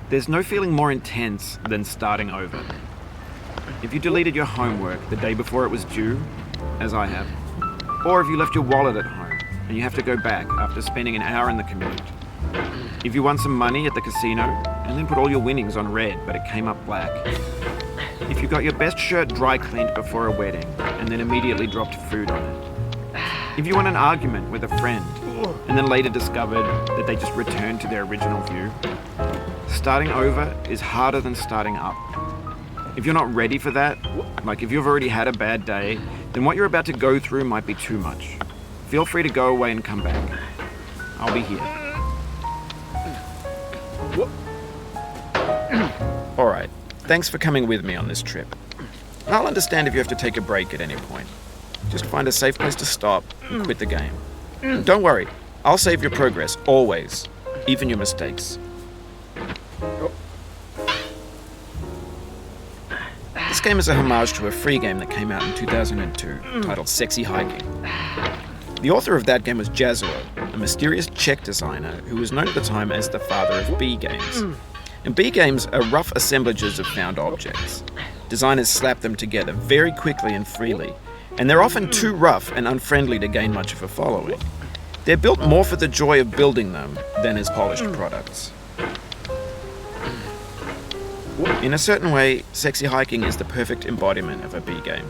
There's no feeling more intense than starting over. If you deleted your homework the day before it was due, as I have, or if you left your wallet at home and you have to go back after spending an hour in the commute. If you won some money at the casino and then put all your winnings on red but it came up black. If you got your best shirt dry cleaned before a wedding and then immediately dropped food on it. If you won an argument with a friend and then later discovered that they just returned to their original view. Starting over is harder than starting up. If you're not ready for that, like if you've already had a bad day, then what you're about to go through might be too much. Feel free to go away and come back. I'll be here. Alright, thanks for coming with me on this trip. I'll understand if you have to take a break at any point. Just find a safe place to stop and quit the game. And don't worry, I'll save your progress, always, even your mistakes. This game is a homage to a free game that came out in 2002, titled Sexy Hiking. The author of that game was Jazzuo, a mysterious Czech designer who was known at the time as the father of B games. And B games are rough assemblages of found objects. Designers slap them together very quickly and freely, and they're often too rough and unfriendly to gain much of a following. They're built more for the joy of building them than as polished products. In a certain way, Sexy Hiking is the perfect embodiment of a B game.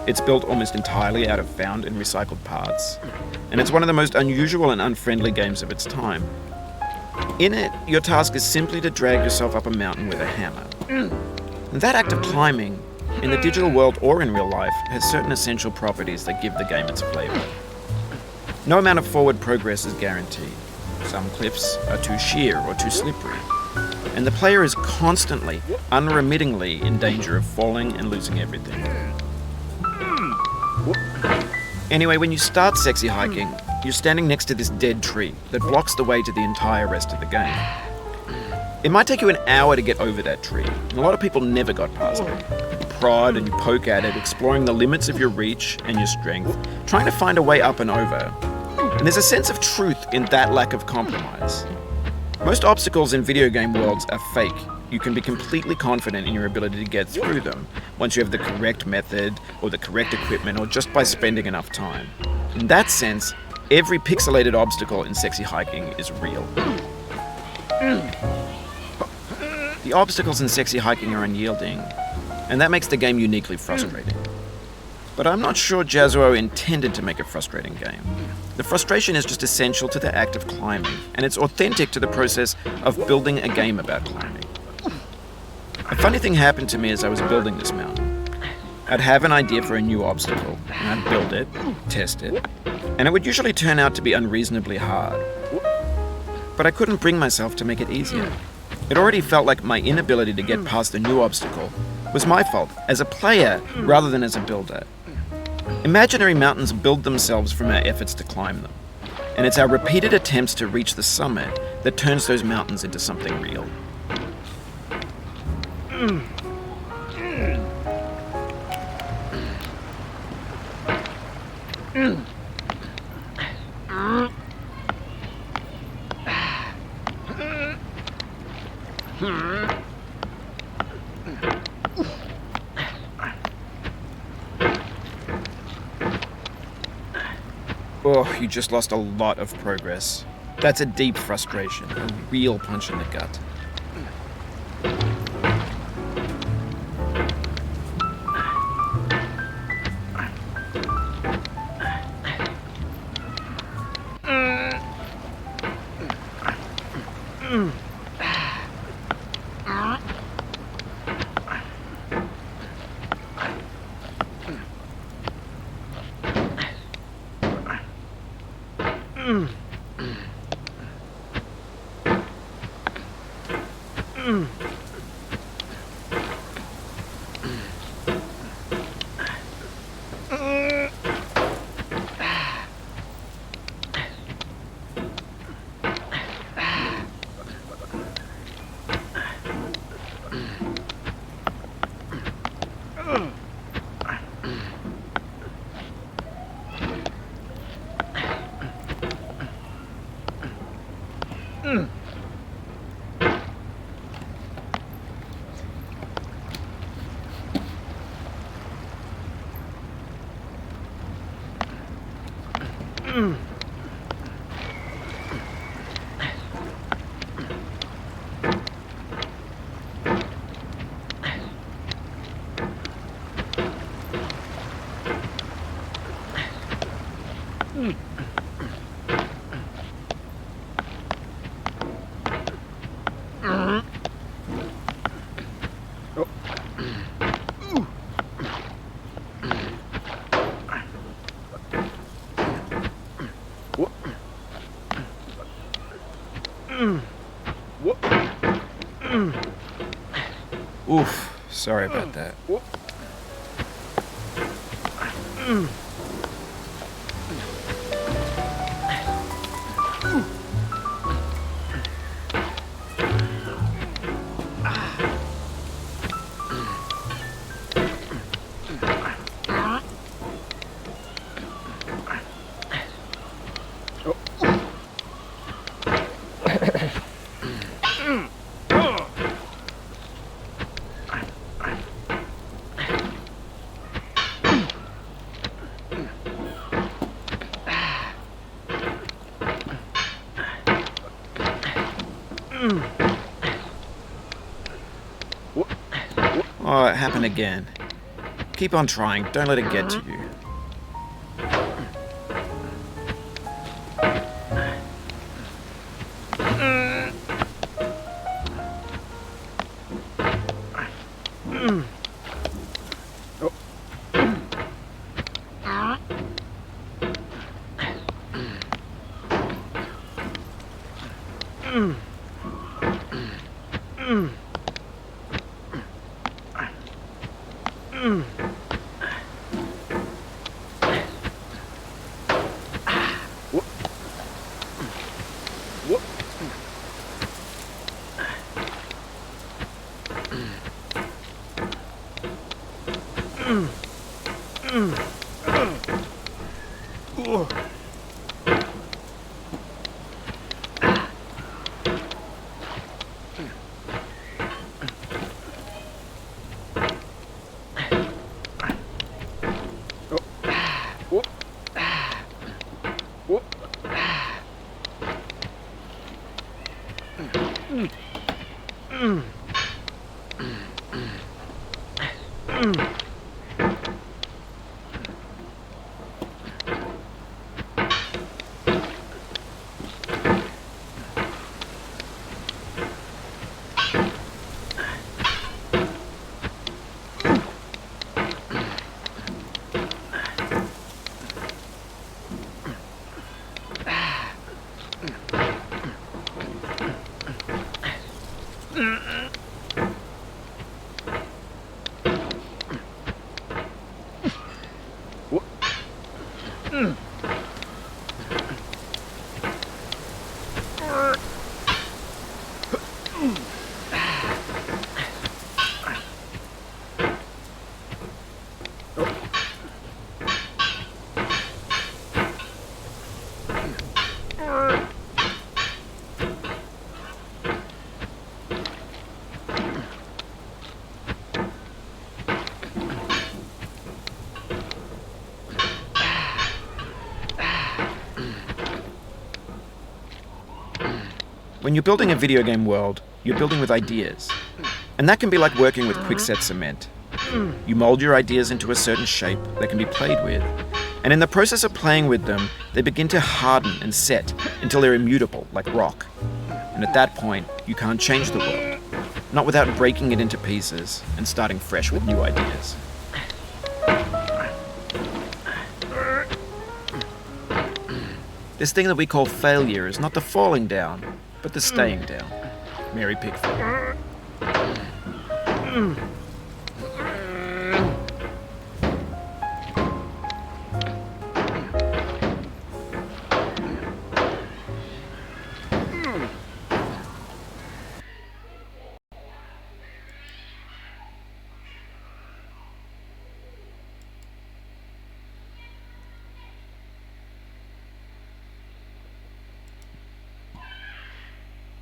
It's built almost entirely out of found and recycled parts, and it's one of the most unusual and unfriendly games of its time. In it, your task is simply to drag yourself up a mountain with a hammer. And that act of climbing, in the digital world or in real life, has certain essential properties that give the game its flavor. No amount of forward progress is guaranteed. Some cliffs are too sheer or too slippery. And the player is constantly, unremittingly in danger of falling and losing everything. Anyway, when you start Sexy Hiking, you're standing next to this dead tree that blocks the way to the entire rest of the game. It might take you an hour to get over that tree, and a lot of people never got past it. You prod and you poke at it, exploring the limits of your reach and your strength, trying to find a way up and over. And there's a sense of truth in that lack of compromise. Most obstacles in video game worlds are fake. You can be completely confident in your ability to get through them once you have the correct method or the correct equipment or just by spending enough time. In that sense, every pixelated obstacle in Sexy Hiking is real. The obstacles in Sexy Hiking are unyielding, and that makes the game uniquely frustrating. But I'm not sure Jazzuo intended to make a frustrating game. The frustration is just essential to the act of climbing, and it's authentic to the process of building a game about climbing. A funny thing happened to me as I was building this mountain. I'd have an idea for a new obstacle, and I'd build it, test it, and it would usually turn out to be unreasonably hard. but I couldn't bring myself to make it easier. It already felt like my inability to get past the new obstacle was my fault as a player rather than as a builder. Imaginary mountains build themselves from our efforts to climb them, and it's our repeated attempts to reach the summit that turns those mountains into something real. Oh, you just lost a lot of progress. That's a deep frustration, a real punch in the gut. Oof, sorry about that. Oh, it happened again. Keep on trying, don't let it get to you. When you're building a video game world, you're building with ideas. And that can be like working with quickset cement. You mold your ideas into a certain shape that can be played with. And in the process of playing with them, they begin to harden and set until they're immutable, like rock. And at that point, you can't change the world. Not without breaking it into pieces and starting fresh with new ideas. This thing that we call failure is not the falling down, but the staying down. Mary Pickford.